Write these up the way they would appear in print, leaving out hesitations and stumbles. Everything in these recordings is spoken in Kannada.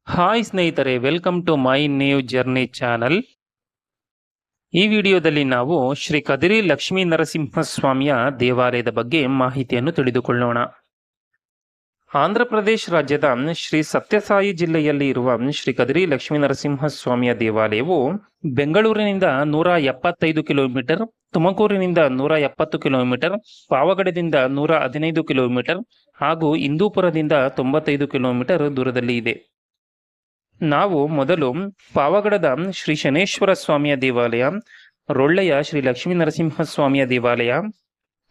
ಹಾಯ್ ಸ್ನೇಹಿತರೆ, welcome to my new journey channel. ಈ ವಿಡಿಯೋದಲ್ಲಿ ನಾವು ಶ್ರೀ ಕದಿರಿ ಲಕ್ಷ್ಮೀ ನರಸಿಂಹಸ್ವಾಮಿಯ ದೇವಾಲಯದ ಬಗ್ಗೆ ಮಾಹಿತಿಯನ್ನು ತಿಳಿದುಕೊಳ್ಳೋಣ. ಆಂಧ್ರ ಪ್ರದೇಶ ರಾಜ್ಯದ ಶ್ರೀ ಸತ್ಯಸಾಯಿ ಜಿಲ್ಲೆಯಲ್ಲಿ ಇರುವ ಶ್ರೀ ಕದಿರಿ ಲಕ್ಷ್ಮೀ ನರಸಿಂಹಸ್ವಾಮಿಯ ದೇವಾಲಯವು ಬೆಂಗಳೂರಿನಿಂದ 175 ಕಿಲೋಮೀಟರ್, ತುಮಕೂರಿನಿಂದ 170 ಕಿಲೋಮೀಟರ್, ಪಾವಗಡದಿಂದ 115 ಕಿಲೋಮೀಟರ್ ಹಾಗೂ ಇಂದೂಪುರದಿಂದ 95 ಕಿಲೋಮೀಟರ್ ದೂರದಲ್ಲಿ ಇದೆ. ನಾವು ಮೊದಲು ಪಾವಗಡದ ಶ್ರೀ ಶನೇಶ್ವರ ಸ್ವಾಮಿಯ ದೇವಾಲಯ, ರೊಳ್ಳೆಯ ಶ್ರೀ ಲಕ್ಷ್ಮೀ ನರಸಿಂಹಸ್ವಾಮಿಯ ದೇವಾಲಯ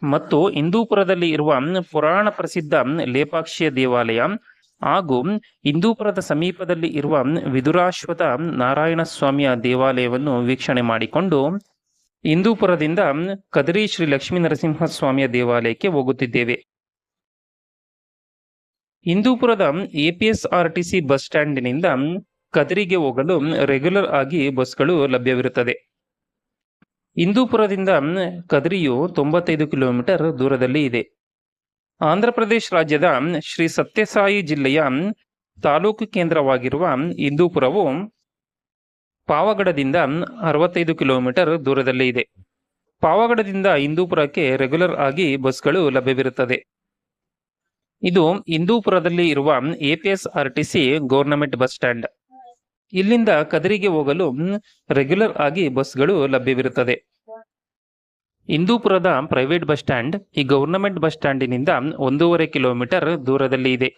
ಮತ್ತು ಇಂದೂಪುರದಲ್ಲಿ ಇರುವ ಪುರಾಣ ಪ್ರಸಿದ್ಧ ಲೇಪಾಕ್ಷಿಯ ದೇವಾಲಯ ಹಾಗೂ ಇಂದೂಪುರದ ಸಮೀಪದಲ್ಲಿ ಇರುವ ವಿದುರಾಶ್ವತ ನಾರಾಯಣ ಸ್ವಾಮಿಯ ದೇವಾಲಯವನ್ನು ವೀಕ್ಷಣೆ ಮಾಡಿಕೊಂಡು ಇಂದೂಪುರದಿಂದ ಕದಿರಿ ಶ್ರೀ ಲಕ್ಷ್ಮೀ ನರಸಿಂಹಸ್ವಾಮಿಯ ದೇವಾಲಯಕ್ಕೆ ಹೋಗುತ್ತಿದ್ದೇವೆ. ಇಂದೂಪುರದ APSRTC ಬಸ್ ಸ್ಟ್ಯಾಂಡಿನಿಂದ ಕದಿರಿಗೆ ಹೋಗಲು ರೆಗ್ಯುಲರ್ ಆಗಿ ಬಸ್ಗಳು ಲಭ್ಯವಿರುತ್ತದೆ. ಇಂದೂಪುರದಿಂದ ಕದಿರಿಯು 95 ಕಿಲೋಮೀಟರ್ ದೂರದಲ್ಲಿ ಇದೆ. ಆಂಧ್ರ ಪ್ರದೇಶ ರಾಜ್ಯದ ಶ್ರೀ ಸತ್ಯಸಾಯಿ ಜಿಲ್ಲೆಯ ತಾಲೂಕು ಕೇಂದ್ರವಾಗಿರುವ ಇಂದೂಪುರವು ಪಾವಗಡದಿಂದ 65 ಕಿಲೋಮೀಟರ್ ದೂರದಲ್ಲಿ ಇದೆ. ಪಾವಗಡದಿಂದ ಇಂದೂಪುರಕ್ಕೆ ರೆಗ್ಯುಲರ್ ಆಗಿ ಬಸ್ಗಳು ಲಭ್ಯವಿರುತ್ತದೆ. ಇದು ಇಂದೂಪುರದಲ್ಲಿ ಇರುವ APSRTC ಗವರ್ನಮೆಂಟ್ ಬಸ್ ಸ್ಟ್ಯಾಂಡ್. ಇಲ್ಲಿಂದ ಕದಿರಿಗೆ ಹೋಗಲು ರೆಗ್ಯುಲರ್ ಆಗಿ ಬಸ್ಗಳು ಲಭ್ಯವಿರುತ್ತದೆ. ಇಂದೂಪುರದ ಪ್ರೈವೇಟ್ ಬಸ್ ಸ್ಟ್ಯಾಂಡ್ ಈ ಗವರ್ನಮೆಂಟ್ ಬಸ್ ಸ್ಟ್ಯಾಂಡಿನಿಂದ 1.5 ಕಿಲೋಮೀಟರ್ ದೂರದಲ್ಲಿ ಇದೆ.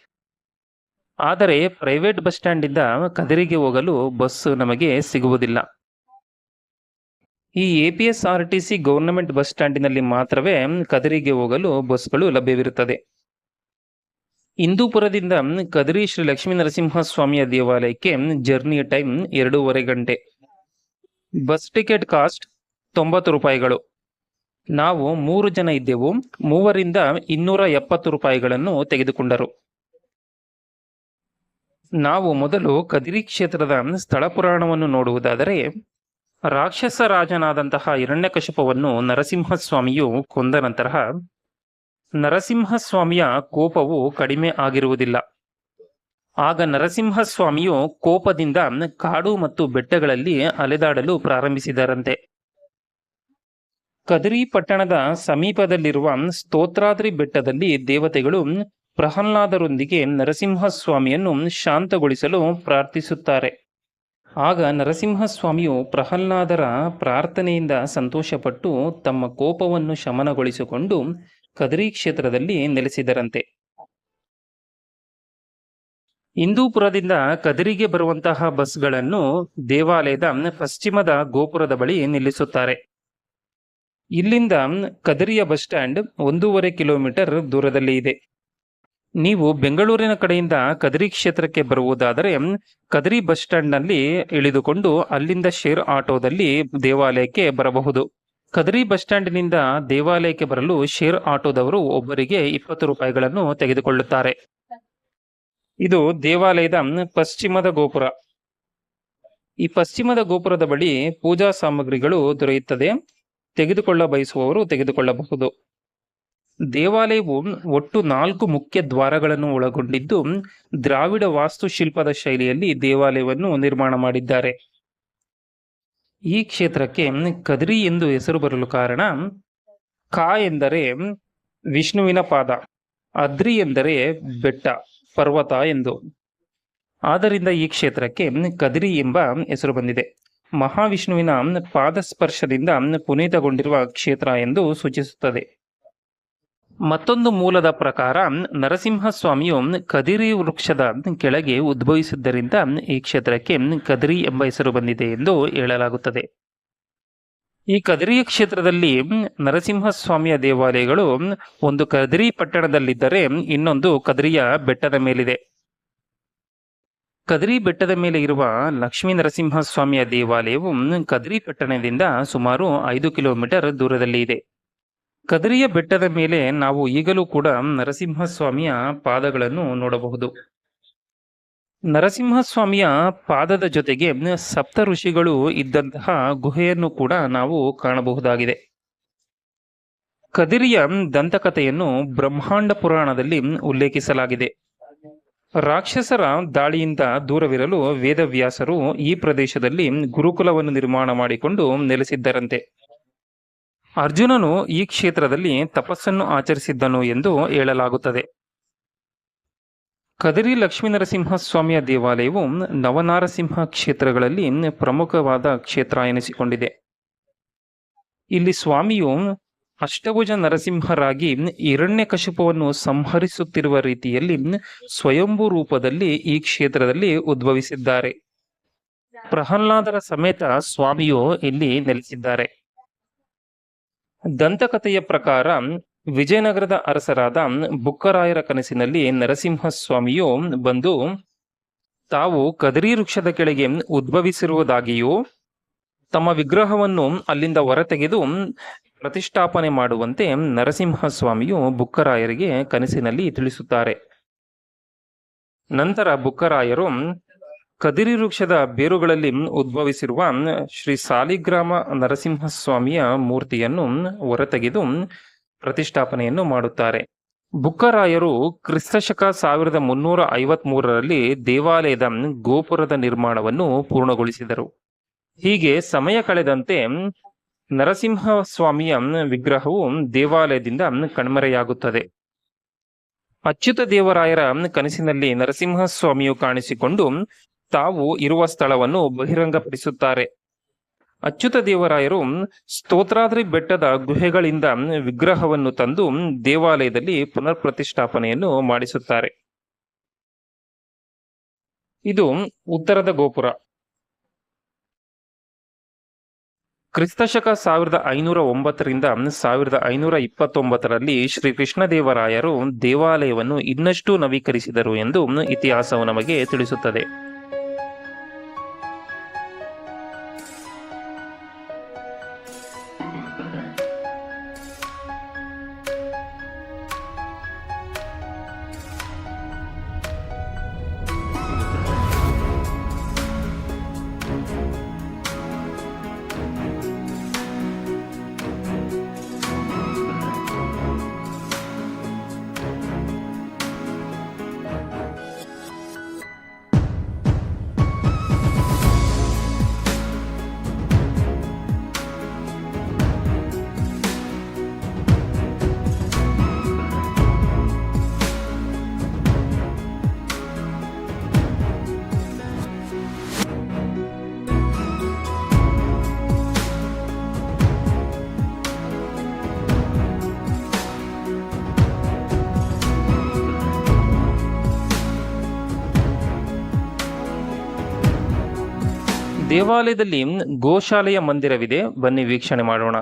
ಆದರೆ ಪ್ರೈವೇಟ್ ಬಸ್ ಸ್ಟ್ಯಾಂಡಿಂದ ಕದಿರಿಗೆ ಹೋಗಲು ಬಸ್ ನಮಗೆ ಸಿಗುವುದಿಲ್ಲ. ಈ APSRTC ಗವರ್ನಮೆಂಟ್ ಬಸ್ ಸ್ಟ್ಯಾಂಡಿನಲ್ಲಿ ಮಾತ್ರವೇ ಕದಿರಿಗೆ ಹೋಗಲು ಬಸ್ಗಳು ಲಭ್ಯವಿರುತ್ತದೆ. ಇಂದೂಪುರದಿಂದ ಕದಿರಿ ಶ್ರೀ ಲಕ್ಷ್ಮೀ ನರಸಿಂಹಸ್ವಾಮಿಯ ದೇವಾಲಯಕ್ಕೆ ಜರ್ನಿ ಟೈಮ್ 2.5 ಗಂಟೆ. ಬಸ್ ಟಿಕೆಟ್ ಕಾಸ್ಟ್ 90 ರೂಪಾಯಿಗಳು. ನಾವು 3 ಜನ ಇದ್ದೆವು. 3ರಿಂದ 270 ರೂಪಾಯಿಗಳನ್ನು ತೆಗೆದುಕೊಂಡರು. ನಾವು ಮೊದಲು ಕದಿರಿ ಕ್ಷೇತ್ರದ ಸ್ಥಳ ಪುರಾಣವನ್ನು ನೋಡುವುದಾದರೆ, ರಾಕ್ಷಸ ರಾಜನಾದಂತಹ ಹಿರಣ್ಯಕಶಿಪವನ್ನು ನರಸಿಂಹಸ್ವಾಮಿಯು ಕೊಂದ ನಂತರ ನರಸಿಂಹಸ್ವಾಮಿಯ ಕೋಪವು ಕಡಿಮೆ ಆಗಿರುವುದಿಲ್ಲ. ಆಗ ನರಸಿಂಹಸ್ವಾಮಿಯು ಕೋಪದಿಂದ ಕಾಡು ಮತ್ತು ಬೆಟ್ಟಗಳಲ್ಲಿ ಅಲೆದಾಡಲು ಪ್ರಾರಂಭಿಸಿದರಂತೆ. ಕದಿರಿ ಪಟ್ಟಣದ ಸಮೀಪದಲ್ಲಿರುವ ಸ್ತೋತ್ರಾದ್ರಿ ಬೆಟ್ಟದಲ್ಲಿ ದೇವತೆಗಳು ಪ್ರಹ್ಲಾದರೊಂದಿಗೆ ನರಸಿಂಹಸ್ವಾಮಿಯನ್ನು ಶಾಂತಗೊಳಿಸಲು ಪ್ರಾರ್ಥಿಸುತ್ತಾರೆ. ಆಗ ನರಸಿಂಹಸ್ವಾಮಿಯು ಪ್ರಹ್ಲಾದರ ಪ್ರಾರ್ಥನೆಯಿಂದ ಸಂತೋಷಪಟ್ಟು ತಮ್ಮ ಕೋಪವನ್ನು ಶಮನಗೊಳಿಸಿಕೊಂಡು ಕದಿರಿ ಕ್ಷೇತ್ರದಲ್ಲಿ ನೆಲೆಸಿದರಂತೆ. ಇಂದೂಪುರದಿಂದ ಕದಿರಿಗೆ ಬರುವಂತಹ ಬಸ್ಗಳನ್ನು ದೇವಾಲಯದ ಪಶ್ಚಿಮದ ಗೋಪುರದ ಬಳಿ ನಿಲ್ಲಿಸುತ್ತಾರೆ. ಇಲ್ಲಿಂದ ಕದಿರಿಯ ಬಸ್ ಸ್ಟ್ಯಾಂಡ್ 1.5 ಕಿಲೋಮೀಟರ್ ದೂರದಲ್ಲಿ ಇದೆ. ನೀವು ಬೆಂಗಳೂರಿನ ಕಡೆಯಿಂದ ಕದಿರಿ ಕ್ಷೇತ್ರಕ್ಕೆ ಬರುವುದಾದರೆ ಕದಿರಿ ಬಸ್ ಸ್ಟ್ಯಾಂಡ್ನಲ್ಲಿ ಇಳಿದುಕೊಂಡು ಅಲ್ಲಿಂದ ಶೇರ್ ಆಟೋದಲ್ಲಿ ದೇವಾಲಯಕ್ಕೆ ಬರಬಹುದು. ಕದಿರಿ ಬಸ್ ಸ್ಟ್ಯಾಂಡಿನಿಂದ ದೇವಾಲಯಕ್ಕೆ ಬರಲು ಶೇರ್ ಆಟೋದವರು ಒಬ್ಬರಿಗೆ 20 ರೂಪಾಯಿಗಳನ್ನು ತೆಗೆದುಕೊಳ್ಳುತ್ತಾರೆ. ಇದು ದೇವಾಲಯದ ಪಶ್ಚಿಮದ ಗೋಪುರ. ಈ ಪಶ್ಚಿಮದ ಗೋಪುರದ ಬಳಿ ಪೂಜಾ ಸಾಮಗ್ರಿಗಳು ದೊರೆಯುತ್ತದೆ. ತೆಗೆದುಕೊಳ್ಳ ಬಯಸುವವರು ತೆಗೆದುಕೊಳ್ಳಬಹುದು. ದೇವಾಲಯವು ಒಟ್ಟು 4 ಮುಖ್ಯ ದ್ವಾರಗಳನ್ನು ಒಳಗೊಂಡಿದ್ದು ದ್ರಾವಿಡ ವಾಸ್ತುಶಿಲ್ಪದ ಶೈಲಿಯಲ್ಲಿ ದೇವಾಲಯವನ್ನು ನಿರ್ಮಾಣ ಮಾಡಿದ್ದಾರೆ. ಈ ಕ್ಷೇತ್ರಕ್ಕೆ ಕದಿರಿ ಎಂದು ಹೆಸರು ಬರಲು ಕಾರಣ, ಕಾ ಎಂದರೆ ವಿಷ್ಣುವಿನ ಪಾದ, ಅದ್ರಿ ಎಂದರೆ ಬೆಟ್ಟ, ಪರ್ವತ ಎಂದು. ಆದ್ದರಿಂದ ಈ ಕ್ಷೇತ್ರಕ್ಕೆ ಕದಿರಿ ಎಂಬ ಹೆಸರು ಬಂದಿದೆ. ಮಹಾವಿಷ್ಣುವಿನ ಪಾದಸ್ಪರ್ಶದಿಂದ ಪುನೀತಗೊಂಡಿರುವ ಕ್ಷೇತ್ರ ಎಂದು ಸೂಚಿಸುತ್ತದೆ. ಮತ್ತೊಂದು ಮೂಲದ ಪ್ರಕಾರ ನರಸಿಂಹಸ್ವಾಮಿಯು ಕದಿರಿ ವೃಕ್ಷದ ಕೆಳಗೆ ಉದ್ಭವಿಸಿದ್ದರಿಂದ ಈ ಕ್ಷೇತ್ರಕ್ಕೆ ಕದಿರಿ ಎಂಬ ಹೆಸರು ಬಂದಿದೆ ಎಂದು ಹೇಳಲಾಗುತ್ತದೆ. ಈ ಕದಿರಿಯ ಕ್ಷೇತ್ರದಲ್ಲಿ ನರಸಿಂಹಸ್ವಾಮಿಯ ದೇವಾಲಯಗಳು ಒಂದು ಕದಿರಿ ಪಟ್ಟಣದಲ್ಲಿದ್ದರೆ ಇನ್ನೊಂದು ಕದಿರಿಯ ಬೆಟ್ಟದ ಮೇಲಿದೆ. ಕದಿರಿ ಬೆಟ್ಟದ ಮೇಲೆ ಇರುವ ಲಕ್ಷ್ಮೀ ನರಸಿಂಹಸ್ವಾಮಿಯ ದೇವಾಲಯವು ಕದಿರಿ ಪಟ್ಟಣದಿಂದ ಸುಮಾರು 5 ಕಿಲೋಮೀಟರ್ ದೂರದಲ್ಲಿ ಇದೆ. ಕದಿರಿಯ ಬೆಟ್ಟದ ಮೇಲೆ ನಾವು ಈಗಲೂ ಕೂಡ ನರಸಿಂಹಸ್ವಾಮಿಯ ಪಾದಗಳನ್ನು ನೋಡಬಹುದು. ನರಸಿಂಹಸ್ವಾಮಿಯ ಪಾದದ ಜೊತೆಗೆ ಸಪ್ತ ಋಷಿಗಳು ಇದ್ದಂತಹ ಗುಹೆಯನ್ನು ಕೂಡ ನಾವು ಕಾಣಬಹುದಾಗಿದೆ. ಕದಿರಿಯ ದಂತಕಥೆಯನ್ನು ಬ್ರಹ್ಮಾಂಡ ಪುರಾಣದಲ್ಲಿ ಉಲ್ಲೇಖಿಸಲಾಗಿದೆ. ರಾಕ್ಷಸರ ದಾಳಿಯಿಂದ ದೂರವಿರಲು ವೇದವ್ಯಾಸರು ಈ ಪ್ರದೇಶದಲ್ಲಿ ಗುರುಕುಲವನ್ನು ನಿರ್ಮಾಣ ಮಾಡಿಕೊಂಡು ನೆಲೆಸಿದ್ದರಂತೆ. ಅರ್ಜುನನು ಈ ಕ್ಷೇತ್ರದಲ್ಲಿ ತಪಸ್ಸನ್ನು ಆಚರಿಸಿದ್ದನು ಎಂದು ಹೇಳಲಾಗುತ್ತದೆ. ಕದಿರಿ ಲಕ್ಷ್ಮೀನರಸಿಂಹಸ್ವಾಮಿಯ ದೇವಾಲಯವು ನವನಾರಸಿಂಹ ಕ್ಷೇತ್ರಗಳಲ್ಲಿ ಪ್ರಮುಖವಾದ ಕ್ಷೇತ್ರ ಎನಿಸಿಕೊಂಡಿದೆ. ಇಲ್ಲಿ ಸ್ವಾಮಿಯು ಅಷ್ಟಭುಜ ನರಸಿಂಹರಾಗಿ ಹಿರಣ್ಯಕಶಿಪುವನ್ನು ಸಂಹರಿಸುತ್ತಿರುವ ರೀತಿಯಲ್ಲಿ ಸ್ವಯಂಭೂ ರೂಪದಲ್ಲಿ ಈ ಕ್ಷೇತ್ರದಲ್ಲಿ ಉದ್ಭವಿಸಿದ್ದಾರೆ. ಪ್ರಹ್ಲಾದರ ಸಮೇತ ಸ್ವಾಮಿಯು ಇಲ್ಲಿ ನೆಲೆಸಿದ್ದಾರೆ. ದಂತಕಥೆಯ ಪ್ರಕಾರ ವಿಜಯನಗರದ ಅರಸರಾದ ಬುಕ್ಕರಾಯರ ಕನಸಿನಲ್ಲಿ ನರಸಿಂಹಸ್ವಾಮಿಯು ಬಂದು ತಾವು ಕದಿರಿ ವೃಕ್ಷದ ಕೆಳಗೆ ಉದ್ಭವಿಸಿರುವುದಾಗಿಯೂ ತಮ್ಮ ವಿಗ್ರಹವನ್ನು ಅಲ್ಲಿಂದ ಹೊರತೆಗೆದು ಪ್ರತಿಷ್ಠಾಪನೆ ಮಾಡುವಂತೆ ನರಸಿಂಹಸ್ವಾಮಿಯು ಬುಕ್ಕರಾಯರಿಗೆ ಕನಸಿನಲ್ಲಿ ತಿಳಿಸುತ್ತಾರೆ. ನಂತರ ಬುಕ್ಕರಾಯರು ಕದಿರಿ ವೃಕ್ಷದ ಬೇರುಗಳಲ್ಲಿ ಉದ್ಭವಿಸಿರುವ ಶ್ರೀ ಸಾಲಿಗ್ರಾಮ ನರಸಿಂಹಸ್ವಾಮಿಯ ಮೂರ್ತಿಯನ್ನು ಹೊರತೆಗೆದು ಪ್ರತಿಷ್ಠಾಪನೆಯನ್ನು ಮಾಡುತ್ತಾರೆ. ಬುಕ್ಕರಾಯರು ಕ್ರಿಸ್ತಶಕ 1353ರಲ್ಲಿ ದೇವಾಲಯದ ಗೋಪುರದ ನಿರ್ಮಾಣವನ್ನು ಪೂರ್ಣಗೊಳಿಸಿದರು. ಹೀಗೆ ಸಮಯ ಕಳೆದಂತೆ ನರಸಿಂಹಸ್ವಾಮಿಯ ವಿಗ್ರಹವು ದೇವಾಲಯದಿಂದ ಕಣ್ಮರೆಯಾಗುತ್ತದೆ. ಅಚ್ಯುತ ದೇವರಾಯರ ಕನಸಿನಲ್ಲಿ ನರಸಿಂಹಸ್ವಾಮಿಯು ಕಾಣಿಸಿಕೊಂಡು ತಾವು ಇರುವ ಸ್ಥಳವನ್ನು ಬಹಿರಂಗಪಡಿಸುತ್ತಾರೆ. ಅಚ್ಯುತ ದೇವರಾಯರು ಸ್ತೋತ್ರಾದ್ರಿ ಬೆಟ್ಟದ ಗುಹೆಗಳಿಂದ ವಿಗ್ರಹವನ್ನು ತಂದು ದೇವಾಲಯದಲ್ಲಿ ಪುನರ್ ಪ್ರತಿಷ್ಠಾಪನೆಯನ್ನು ಮಾಡಿಸುತ್ತಾರೆ. ಇದು ಉತ್ತರದ ಗೋಪುರ. ಕ್ರಿಸ್ತಶಕ 1509ರಿಂದ 1529ರಲ್ಲಿ ಶ್ರೀ ಕೃಷ್ಣದೇವರಾಯರು ದೇವಾಲಯವನ್ನು ಇನ್ನಷ್ಟು ನವೀಕರಿಸಿದರು ಎಂದು ಇತಿಹಾಸವು ನಮಗೆ ತಿಳಿಸುತ್ತದೆ. ದೇವಾಲಯದಲ್ಲಿ ಗೋಶಾಲೆಯ ಮಂದಿರವಿದೆ. ಬನ್ನಿ ವೀಕ್ಷಣೆ ಮಾಡೋಣ.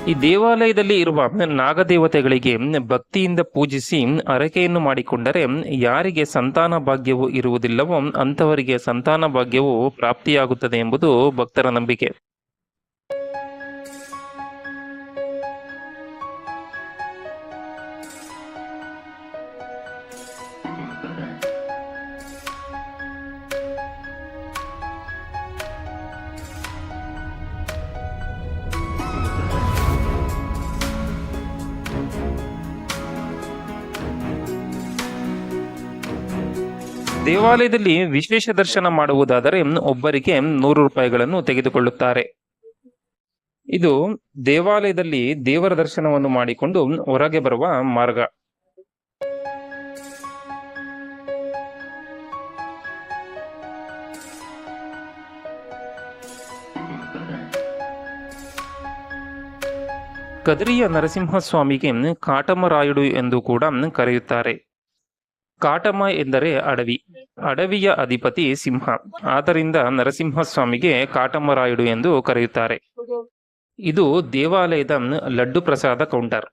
ಈ ದೇವಾಲಯದಲ್ಲಿ ಇರುವ ನಾಗದೇವತೆಗಳಿಗೆ ಭಕ್ತಿಯಿಂದ ಪೂಜಿಸಿ ಹರಕೆಯನ್ನು ಮಾಡಿಕೊಂಡರೆ ಯಾರಿಗೆ ಸಂತಾನ ಭಾಗ್ಯವು ಇರುವುದಿಲ್ಲವೋ ಅಂಥವರಿಗೆ ಸಂತಾನ ಭಾಗ್ಯವು ಪ್ರಾಪ್ತಿಯಾಗುತ್ತದೆ ಎಂಬುದು ಭಕ್ತರ ನಂಬಿಕೆ. ದೇವಾಲಯದಲ್ಲಿ ವಿಶೇಷ ದರ್ಶನ ಮಾಡುವುದಾದರೆ ಒಬ್ಬರಿಗೆ 100 ರೂಪಾಯಿಗಳನ್ನು ತೆಗೆದುಕೊಳ್ಳುತ್ತಾರೆ. ಇದು ದೇವಾಲಯದಲ್ಲಿ ದೇವರ ದರ್ಶನವನ್ನು ಮಾಡಿಕೊಂಡು ಹೊರಗೆ ಬರುವ ಮಾರ್ಗ. ಕದಿರಿಯ ನರಸಿಂಹಸ್ವಾಮಿಗೆ ಕಾಟಮರಾಯುಡು ಎಂದು ಕೂಡ ಕರೆಯುತ್ತಾರೆ. ಕಾಟಮ ಎಂದರೆ ಅಡವಿ, ಅಡವಿಯ ಅಧಿಪತಿ ಸಿಂಹ. ಆದ್ದರಿಂದ ನರಸಿಂಹಸ್ವಾಮಿಗೆ ಕಾಟಮರಾಯುಡು ಎಂದು ಕರೆಯುತ್ತಾರೆ. ಇದು ದೇವಾಲಯದ ಲಡ್ಡು ಪ್ರಸಾದ ಕೌಂಟರ್.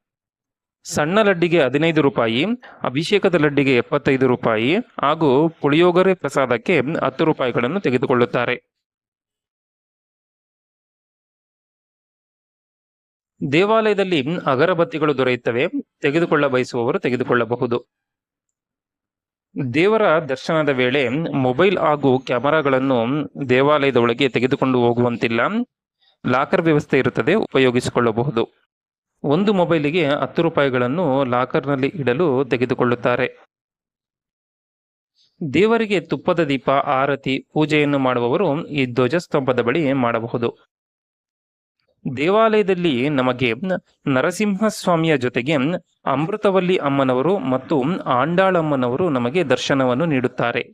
ಸಣ್ಣ ಲಡ್ಡಿಗೆ 15 ರೂಪಾಯಿ, ಅಭಿಷೇಕದ ಲಡ್ಡಿಗೆ 75 ರೂಪಾಯಿ ಹಾಗೂ ಪುಳಿಯೋಗರೆ ಪ್ರಸಾದಕ್ಕೆ 10 ರೂಪಾಯಿಗಳನ್ನು ತೆಗೆದುಕೊಳ್ಳುತ್ತಾರೆ. ದೇವಾಲಯದಲ್ಲಿ ಅಗರಬತ್ತಿಗಳು ದೊರೆಯುತ್ತವೆ. ತೆಗೆದುಕೊಳ್ಳ ಬಯಸುವವರು ತೆಗೆದುಕೊಳ್ಳಬಹುದು. ದೇವರ ದರ್ಶನದ ವೇಳೆ ಮೊಬೈಲ್ ಹಾಗೂ ಕ್ಯಾಮೆರಾಗಳನ್ನು ದೇವಾಲಯದ ಒಳಗೆ ತೆಗೆದುಕೊಂಡು ಹೋಗುವಂತಿಲ್ಲ. ಲಾಕರ್ ವ್ಯವಸ್ಥೆ ಇರುತ್ತದೆ, ಉಪಯೋಗಿಸಿಕೊಳ್ಳಬಹುದು. ಒಂದು ಮೊಬೈಲಿಗೆ 10 ರೂಪಾಯಿಗಳನ್ನು ಲಾಕರ್ನಲ್ಲಿ ಇಡಲು ತೆಗೆದುಕೊಳ್ಳುತ್ತಾರೆ. ದೇವರಿಗೆ ತುಪ್ಪದ ದೀಪ, ಆರತಿ, ಪೂಜೆಯನ್ನು ಮಾಡುವವರು ಈ ಧ್ವಜಸ್ತಂಭದ ಬಳಿ ಮಾಡಬಹುದು. ದೇವಾಲಯದಲ್ಲಿ ನಮಗೆ ನರಸಿಂಹಸ್ವಾಮಿಯ ಜೊತೆಗೆ ಅಮೃತವಲ್ಲಿ ಅಮ್ಮನವರು ಮತ್ತು ಆಂಡಾಳಮ್ಮನವರು ನಮಗೆ ದರ್ಶನವನ್ನು ನೀಡುತ್ತಾರೆ.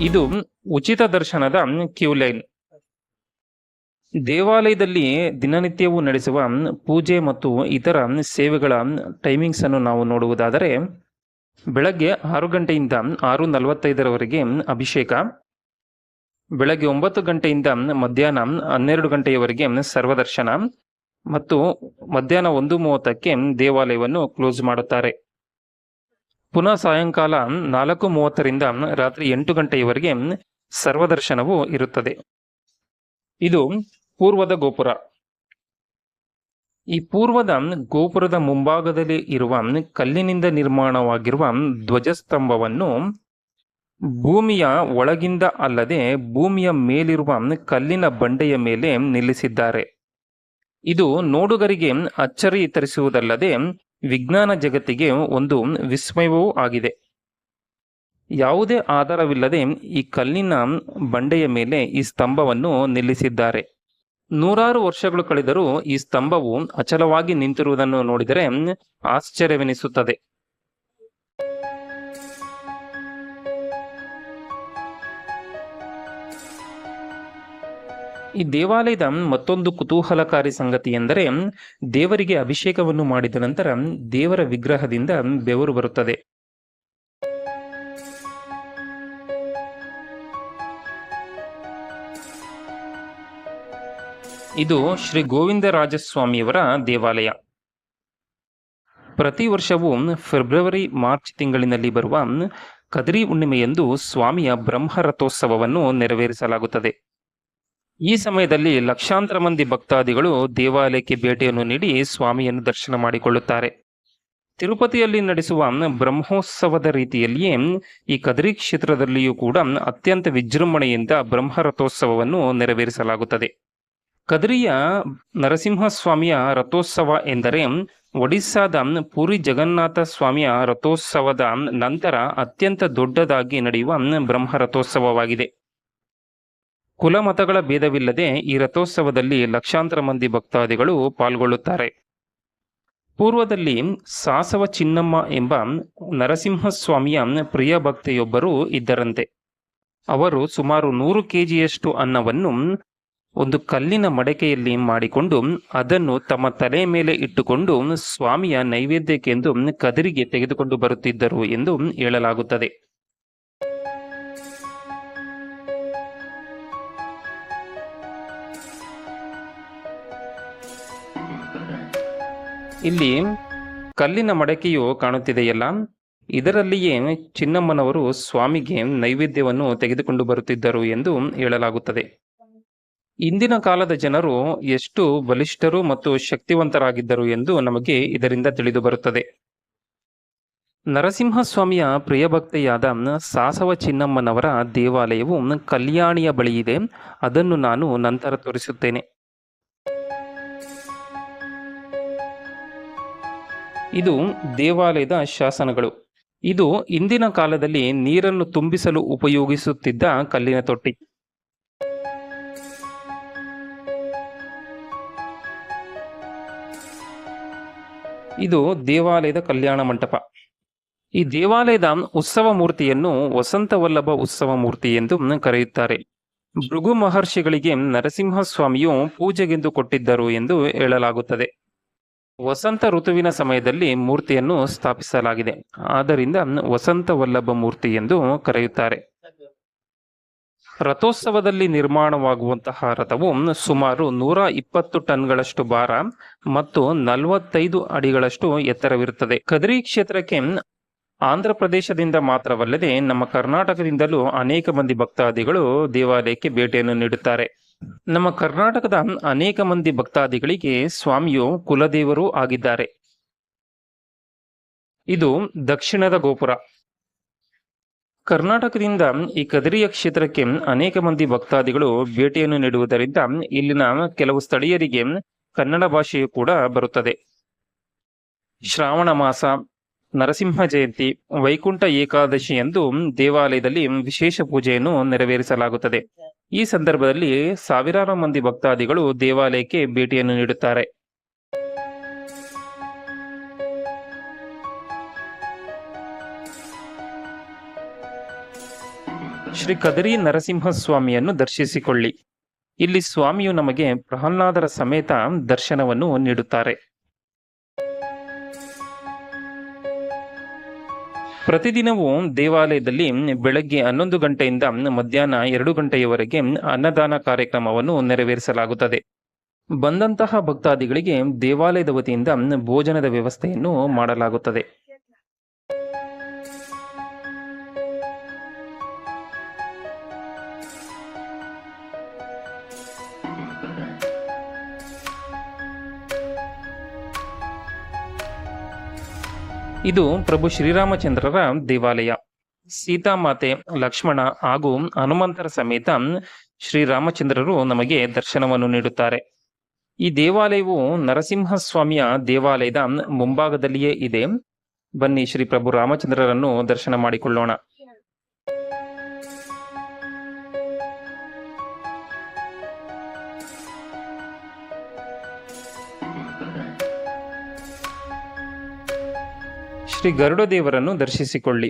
ಇದು ಉಚಿತ ದರ್ಶನದ ಕ್ಯೂ ಲೈನ್. ದೇವಾಲಯದಲ್ಲಿ ದಿನನಿತ್ಯವೂ ನಡೆಸುವ ಪೂಜೆ ಮತ್ತು ಇತರ ಸೇವೆಗಳ ಟೈಮಿಂಗ್ಸ್ ಅನ್ನು ನಾವು ನೋಡುವುದಾದರೆ, ಬೆಳಗ್ಗೆ 6 ಗಂಟೆಯಿಂದ 6:45 ಅಭಿಷೇಕ, ಬೆಳಗ್ಗೆ 9 ಗಂಟೆಯಿಂದ ಮಧ್ಯಾಹ್ನ 12 ಗಂಟೆಯವರೆಗೆ ಸರ್ವದರ್ಶನ ಮತ್ತು ಮಧ್ಯಾಹ್ನ 1:30ಕ್ಕೆ ದೇವಾಲಯವನ್ನು ಕ್ಲೋಸ್ ಮಾಡುತ್ತಾರೆ. ಪುನಃ ಸಾಯಂಕಾಲ 4:30ರಿಂದ ರಾತ್ರಿ 8 ಗಂಟೆಯವರೆಗೆ ಸರ್ವದರ್ಶನವು ಇರುತ್ತದೆ. ಇದು ಪೂರ್ವದ ಗೋಪುರ. ಈ ಪೂರ್ವದ ಗೋಪುರದ ಮುಂಭಾಗದಲ್ಲಿ ಇರುವ ಕಲ್ಲಿನಿಂದ ನಿರ್ಮಾಣವಾಗಿರುವ ಧ್ವಜಸ್ತಂಭವನ್ನು ಭೂಮಿಯ ಒಳಗಿಂದ ಅಲ್ಲದೆ ಭೂಮಿಯ ಮೇಲಿರುವ ಕಲ್ಲಿನ ಬಂಡೆಯ ಮೇಲೆ ನಿಲ್ಲಿಸಿದ್ದಾರೆ. ಇದು ನೋಡುಗರಿಗೆ ಅಚ್ಚರಿ ತರಿಸುವುದಲ್ಲದೆ ವಿಜ್ಞಾನ ಜಗತ್ತಿಗೆ ಒಂದು ವಿಸ್ಮಯವೂ ಆಗಿದೆ. ಯಾವುದೇ ಆಧಾರವಿಲ್ಲದೆ ಈ ಕಲ್ಲಿನ ಬಂಡೆಯ ಮೇಲೆ ಈ ಸ್ತಂಭವನ್ನು ನಿಲ್ಲಿಸಿದ್ದಾರೆ. ನೂರಾರು ವರ್ಷಗಳು ಕಳೆದರೂ ಈ ಸ್ತಂಭವು ಅಚಲವಾಗಿ ನಿಂತಿರುವುದನ್ನು ನೋಡಿದರೆ ಆಶ್ಚರ್ಯವೆನಿಸುತ್ತದೆ. ಈ ದೇವಾಲಯದ ಮತ್ತೊಂದು ಕುತೂಹಲಕಾರಿ ಸಂಗತಿ ಎಂದರೆ, ದೇವರಿಗೆ ಅಭಿಷೇಕವನ್ನು ಮಾಡಿದ ನಂತರ ದೇವರ ವಿಗ್ರಹದಿಂದ ಬೆವರು ಬರುತ್ತದೆ. ಇದು ಶ್ರೀ ಗೋವಿಂದರಾಜಸ್ವಾಮಿಯವರ ದೇವಾಲಯ. ಪ್ರತಿ ವರ್ಷವೂ ಫೆಬ್ರವರಿ-ಮಾರ್ಚ್ ತಿಂಗಳಿನಲ್ಲಿ ಬರುವ ಕದ್ರಿ ಹುಣ್ಣಿಮೆಯಂದು ಸ್ವಾಮಿಯ ಬ್ರಹ್ಮರಥೋತ್ಸವವನ್ನು ನೆರವೇರಿಸಲಾಗುತ್ತದೆ. ಈ ಸಮಯದಲ್ಲಿ ಲಕ್ಷಾಂತರ ಮಂದಿ ಭಕ್ತಾದಿಗಳು ದೇವಾಲಯಕ್ಕೆ ಭೇಟಿಯನ್ನು ನೀಡಿ ಸ್ವಾಮಿಯನ್ನು ದರ್ಶನ ಮಾಡಿಕೊಳ್ಳುತ್ತಾರೆ. ತಿರುಪತಿಯಲ್ಲಿ ನಡೆಸುವ ಬ್ರಹ್ಮೋತ್ಸವದ ರೀತಿಯಲ್ಲಿಯೇ ಈ ಕದ್ರಿ ಕ್ಷೇತ್ರದಲ್ಲಿಯೂ ಕೂಡ ಅತ್ಯಂತ ವಿಜೃಂಭಣೆಯಿಂದ ಬ್ರಹ್ಮರಥೋತ್ಸವವನ್ನು ನೆರವೇರಿಸಲಾಗುತ್ತದೆ. ಕದ್ರಿಯ ನರಸಿಂಹಸ್ವಾಮಿಯ ರಥೋತ್ಸವ ಎಂದರೆ ಒಡಿಸ್ಸಾದ ಪುರಿ ಜಗನ್ನಾಥ ಸ್ವಾಮಿಯ ರಥೋತ್ಸವದ ನಂತರ ಅತ್ಯಂತ ದೊಡ್ಡದಾಗಿ ನಡೆಯುವ ಬ್ರಹ್ಮರಥೋತ್ಸವವಾಗಿದೆ. ಕುಲಮತಗಳ ಭೇದವಿಲ್ಲದೆ ಈ ರಥೋತ್ಸವದಲ್ಲಿ ಲಕ್ಷಾಂತರ ಮಂದಿ ಭಕ್ತಾದಿಗಳು ಪಾಲ್ಗೊಳ್ಳುತ್ತಾರೆ. ಪೂರ್ವದಲ್ಲಿ ಸಾಸವ ಚಿನ್ನಮ್ಮ ಎಂಬ ನರಸಿಂಹಸ್ವಾಮಿಯ ಪ್ರಿಯ ಭಕ್ತೆಯೊಬ್ಬರು ಇದ್ದರಂತೆ. ಅವರು ಸುಮಾರು 100 kgಯಷ್ಟು ಅನ್ನವನ್ನು ಒಂದು ಕಲ್ಲಿನ ಮಡಕೆಯಲ್ಲಿ ಮಾಡಿಕೊಂಡು ಅದನ್ನು ತಮ್ಮ ತಲೆ ಮೇಲೆ ಇಟ್ಟುಕೊಂಡು ಸ್ವಾಮಿಯ ನೈವೇದ್ಯಕ್ಕೆಂದು ಕದಿರಿಗೆ ತೆಗೆದುಕೊಂಡು ಬರುತ್ತಿದ್ದರು ಎಂದು ಹೇಳಲಾಗುತ್ತದೆ. ಇಲ್ಲಿ ಕಲ್ಲಿನ ಮಡಕೆಯು ಕಾಣುತ್ತಿದೆಯಲ್ಲ, ಇದರಲ್ಲಿಯೇ ಚಿನ್ನಮ್ಮನವರು ಸ್ವಾಮಿಗೆ ನೈವೇದ್ಯವನ್ನು ತೆಗೆದುಕೊಂಡು ಬರುತ್ತಿದ್ದರು ಎಂದು ಹೇಳಲಾಗುತ್ತದೆ. ಇಂದಿನ ಕಾಲದ ಜನರು ಎಷ್ಟು ಬಲಿಷ್ಠರು ಮತ್ತು ಶಕ್ತಿವಂತರಾಗಿದ್ದರು ಎಂದು ನಮಗೆ ಇದರಿಂದ ತಿಳಿದು ಬರುತ್ತದೆ. ನರಸಿಂಹಸ್ವಾಮಿಯ ಪ್ರಿಯಭಕ್ತೆಯಾದ ಸಾಸವ ಚಿನ್ನಮ್ಮನವರ ದೇವಾಲಯವು ಕಲ್ಯಾಣಿಯ ಬಳಿ ಇದೆ. ಅದನ್ನು ನಾನು ನಂತರ ತೋರಿಸುತ್ತೇನೆ. ಇದು ದೇವಾಲಯದ ಶಾಸನಗಳು. ಇದು ಇಂದಿನ ಕಾಲದಲ್ಲಿ ನೀರನ್ನು ತುಂಬಿಸಲು ಉಪಯೋಗಿಸುತ್ತಿದ್ದ ಕಲ್ಲಿನ ತೊಟ್ಟಿ. ಇದು ದೇವಾಲಯದ ಕಲ್ಯಾಣ ಮಂಟಪ. ಈ ದೇವಾಲಯದ ಉತ್ಸವ ಮೂರ್ತಿಯನ್ನು ವಸಂತ ವಲ್ಲಭ ಉತ್ಸವ ಮೂರ್ತಿ ಎಂದು ಕರೆಯುತ್ತಾರೆ. ಭೃಗು ಮಹರ್ಷಿಗಳಿಗೆ ನರಸಿಂಹಸ್ವಾಮಿಯು ಪೂಜೆಗೆಂದು ಕೊಟ್ಟಿದ್ದರು ಎಂದು ಹೇಳಲಾಗುತ್ತದೆ. ವಸಂತ ಋತುವಿನ ಸಮಯದಲ್ಲಿ ಮೂರ್ತಿಯನ್ನು ಸ್ಥಾಪಿಸಲಾಗಿದೆ. ಆದ್ದರಿಂದ ವಸಂತ ವಲ್ಲಭ ಮೂರ್ತಿ ಎಂದು ಕರೆಯುತ್ತಾರೆ. ರಥೋತ್ಸವದಲ್ಲಿ ನಿರ್ಮಾಣವಾಗುವಂತಹ ರಥವು ಸುಮಾರು 120 ಟನ್ಗಳಷ್ಟು ಭಾರ ಮತ್ತು 45 ಅಡಿಗಳಷ್ಟು ಎತ್ತರವಿರುತ್ತದೆ. ಕದ್ರಿ ಕ್ಷೇತ್ರಕ್ಕೆ ಆಂಧ್ರ ಪ್ರದೇಶದಿಂದ ಮಾತ್ರವಲ್ಲದೆ ನಮ್ಮ ಕರ್ನಾಟಕದಿಂದಲೂ ಅನೇಕ ಮಂದಿ ಭಕ್ತಾದಿಗಳು ದೇವಾಲಯಕ್ಕೆ ಭೇಟಿಯನ್ನು ನೀಡುತ್ತಾರೆ. ನಮ್ಮ ಕರ್ನಾಟಕದ ಅನೇಕ ಮಂದಿ ಭಕ್ತಾದಿಗಳಿಗೆ ಸ್ವಾಮಿಯು ಕುಲದೇವರು ಆಗಿದ್ದಾರೆ. ಇದು ದಕ್ಷಿಣದ ಗೋಪುರ. ಕರ್ನಾಟಕದಿಂದ ಈ ಕದಿರಿಯ ಕ್ಷೇತ್ರಕ್ಕೆ ಅನೇಕ ಮಂದಿ ಭಕ್ತಾದಿಗಳು ಭೇಟಿಯನ್ನು ನೀಡುವುದರಿಂದ ಇಲ್ಲಿನ ಕೆಲವು ಸ್ಥಳೀಯರಿಗೆ ಕನ್ನಡ ಭಾಷೆಯು ಕೂಡ ಬರುತ್ತದೆ. ಶ್ರಾವಣ ಮಾಸ, ನರಸಿಂಹ ಜಯಂತಿ, ವೈಕುಂಠ ಏಕಾದಶಿ ಎಂದು ದೇವಾಲಯದಲ್ಲಿ ವಿಶೇಷ ಪೂಜೆಯನ್ನು ನೆರವೇರಿಸಲಾಗುತ್ತದೆ. ಈ ಸಂದರ್ಭದಲ್ಲಿ ಸಾವಿರಾರು ಮಂದಿ ಭಕ್ತಾದಿಗಳು ದೇವಾಲಯಕ್ಕೆ ಭೇಟಿಯನ್ನು ನೀಡುತ್ತಾರೆ. ಶ್ರೀ ಕದಿರಿ ನರಸಿಂಹಸ್ವಾಮಿಯನ್ನು ದರ್ಶಿಸಿಕೊಳ್ಳಿ. ಇಲ್ಲಿ ಸ್ವಾಮಿಯು ನಮಗೆ ಪ್ರಹ್ಲಾದರ ಸಮೇತ ದರ್ಶನವನ್ನು ನೀಡುತ್ತಾರೆ. ಪ್ರತಿದಿನವೂ ದೇವಾಲಯದಲ್ಲಿ ಬೆಳಗ್ಗೆ 11 ಗಂಟೆಯಿಂದ ಮಧ್ಯಾಹ್ನ 2 ಗಂಟೆಯವರೆಗೆ ಅನ್ನದಾನ ಕಾರ್ಯಕ್ರಮವನ್ನು ನೆರವೇರಿಸಲಾಗುತ್ತದೆ. ಬಂದಂತಹ ಭಕ್ತಾದಿಗಳಿಗೆ ದೇವಾಲಯದ ವತಿಯಿಂದ ಭೋಜನದ ವ್ಯವಸ್ಥೆಯನ್ನು ಮಾಡಲಾಗುತ್ತದೆ. ಇದು ಪ್ರಭು ಶ್ರೀರಾಮಚಂದ್ರರ ದೇವಾಲಯ. ಸೀತಾಮಾತೆ, ಲಕ್ಷ್ಮಣ ಹಾಗೂ ಹನುಮಂತರ ಸಮೇತ ಶ್ರೀರಾಮಚಂದ್ರರು ನಮಗೆ ದರ್ಶನವನ್ನು ನೀಡುತ್ತಾರೆ. ಈ ದೇವಾಲಯವು ನರಸಿಂಹಸ್ವಾಮಿಯ ದೇವಾಲಯದ ಮುಂಭಾಗದಲ್ಲಿಯೇ ಇದೆ. ಬನ್ನಿ ಶ್ರೀ ಪ್ರಭು ರಾಮಚಂದ್ರರನ್ನು ದರ್ಶನ ಮಾಡಿಕೊಳ್ಳೋಣ. ಶ್ರೀ ಗರುಡ ದೇವರನ್ನು ದರ್ಶಿಸಿಕೊಳ್ಳಿ.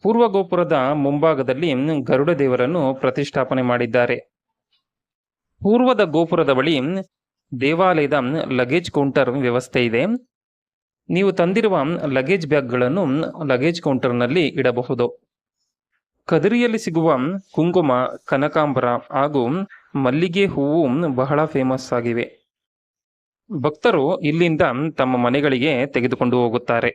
ಪೂರ್ವ ಗೋಪುರದ ಮುಂಭಾಗದಲ್ಲಿ ಗರುಡ ದೇವರನ್ನು ಪ್ರತಿಷ್ಠಾಪನೆ ಮಾಡಿದ್ದಾರೆ. ಪೂರ್ವದ ಗೋಪುರದ ಬಳಿ ದೇವಾಲಯದ ಲಗೇಜ್ ಕೌಂಟರ್ ವ್ಯವಸ್ಥೆ ಇದೆ. ನೀವು ತಂದಿರುವ ಲಗೇಜ್ ಬ್ಯಾಗ್ಗಳನ್ನು ಲಗೇಜ್ ಕೌಂಟರ್ನಲ್ಲಿ ಇಡಬಹುದು. ಕದಿರಿಯಲ್ಲಿ ಸಿಗುವ ಕುಂಕುಮ, ಕನಕಾಂಬರ ಹಾಗೂ ಮಲ್ಲಿಗೆ ಹೂವು ಬಹಳ ಫೇಮಸ್ ಆಗಿವೆ. ಭಕ್ತರು ಇಲ್ಲಿಂದ ತಮ್ಮ ಮನೆಗಳಿಗೆ ತೆಗೆದುಕೊಂಡು ಹೋಗುತ್ತಾರೆ.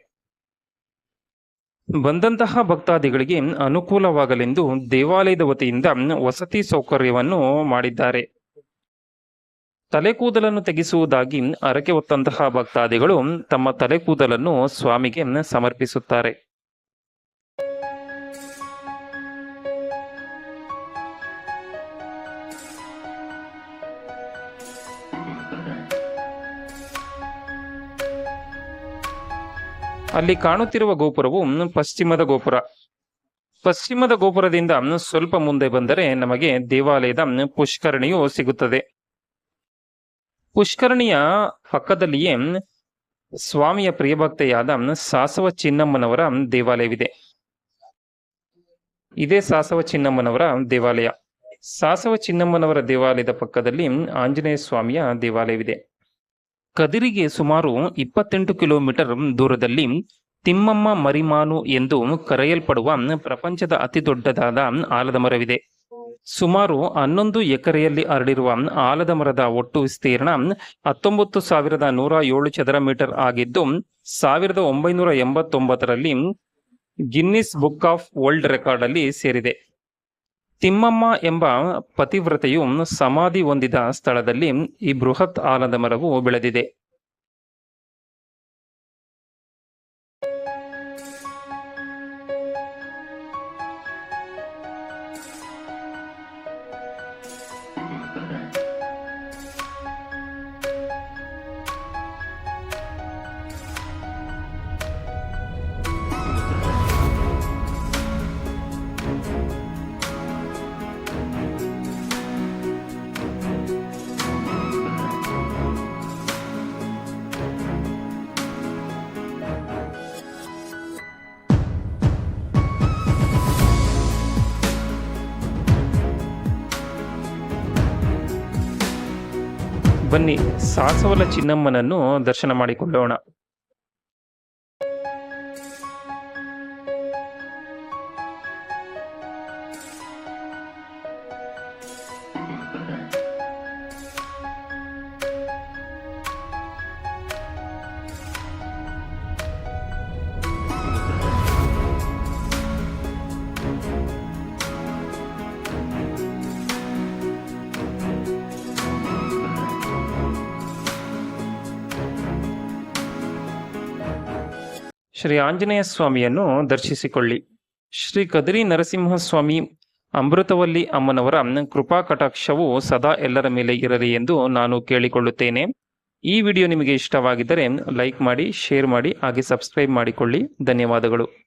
ಬಂದಂತಹ ಭಕ್ತಾದಿಗಳಿಗೆ ಅನುಕೂಲವಾಗಲೆಂದು ದೇವಾಲಯದ ವತಿಯಿಂದ ವಸತಿ ಸೌಕರ್ಯವನ್ನು ಮಾಡಿದ್ದಾರೆ. ತಲೆ ಕೂದಲನ್ನು ತೆಗೆಸುವುದಾಗಿ ಹರಕೆ ಹೊತ್ತಂತಹ ಭಕ್ತಾದಿಗಳು ತಮ್ಮ ತಲೆ ಕೂದಲನ್ನು ಸ್ವಾಮಿಗೆ ಸಮರ್ಪಿಸುತ್ತಾರೆ. ಅಲ್ಲಿ ಕಾಣುತ್ತಿರುವ ಗೋಪುರವು ಪಶ್ಚಿಮದ ಗೋಪುರ. ಪಶ್ಚಿಮದ ಗೋಪುರದಿಂದ ಸ್ವಲ್ಪ ಮುಂದೆ ಬಂದರೆ ನಮಗೆ ದೇವಾಲಯದ ಪುಷ್ಕರಣಿಯು ಸಿಗುತ್ತದೆ. ಪುಷ್ಕರಣಿಯ ಪಕ್ಕದಲ್ಲಿಯೇ ಸ್ವಾಮಿಯ ಪ್ರಿಯಭಕ್ತೆಯಾದ ಸಾಸವ ಚಿನ್ನಮ್ಮನವರ ದೇವಾಲಯವಿದೆ. ಇದೇ ಸಾಸವ ಚಿನ್ನಮ್ಮನವರ ದೇವಾಲಯ. ಸಾಸವ ಚಿನ್ನಮ್ಮನವರ ದೇವಾಲಯದ ಪಕ್ಕದಲ್ಲಿ ಆಂಜನೇಯ ಸ್ವಾಮಿಯ ದೇವಾಲಯವಿದೆ. ಕದಿರಿಗೆ ಸುಮಾರು 28 ಕಿಲೋಮೀಟರ್ ದೂರದಲ್ಲಿ ತಿಮ್ಮಮ್ಮ ಮರಿಮಾನು ಎಂದು ಕರೆಯಲ್ಪಡುವ ಪ್ರಪಂಚದ ಅತಿ ದೊಡ್ಡದಾದ ಆಲದ ಮರವಿದೆ. ಸುಮಾರು 11 ಎಕರೆಯಲ್ಲಿ ಹರಡಿರುವ ಆಲದ ಮರದ ಒಟ್ಟು ವಿಸ್ತೀರ್ಣ 19,107 ಚದರ ಮೀಟರ್ ಆಗಿದ್ದು 1989ರಲ್ಲಿ Guinness book of world record ಅಲ್ಲಿ ಸೇರಿದೆ. ತಿಮ್ಮಮ್ಮ ಎಂಬ ಪತಿವ್ರತೆಯು ಸಮಾಧಿ ಹೊಂದಿದ ಸ್ಥಳದಲ್ಲಿ ಈ ಬೃಹತ್ ಆಲದ ಮರವು ಬೆಳೆದಿದೆ. ಬನ್ನಿ ಸಾಸವಲ ಚಿನ್ನಮ್ಮನನ್ನು ದರ್ಶನ ಮಾಡಿಕೊಳ್ಳೋಣ. ಶ್ರೀ ಆಂಜನೇಯ ಸ್ವಾಮಿಯನ್ನು ದರ್ಶಿಸಿಕೊಳ್ಳಿ. ಶ್ರೀ ಕದಿರಿ ನರಸಿಂಹಸ್ವಾಮಿ ಅಮೃತವಲ್ಲಿ ಅಮ್ಮನವರ ಕೃಪಾ ಕಟಾಕ್ಷವು ಸದಾ ಎಲ್ಲರ ಮೇಲೆ ಇರಲಿ ಎಂದು ನಾನು ಕೇಳಿಕೊಳ್ಳುತ್ತೇನೆ. ಈ ವಿಡಿಯೋ ನಿಮಗೆ ಇಷ್ಟವಾಗಿದ್ದರೆ ಲೈಕ್ ಮಾಡಿ, ಶೇರ್ ಮಾಡಿ, ಹಾಗೆ ಸಬ್ಸ್ಕ್ರೈಬ್ ಮಾಡಿಕೊಳ್ಳಿ. ಧನ್ಯವಾದಗಳು.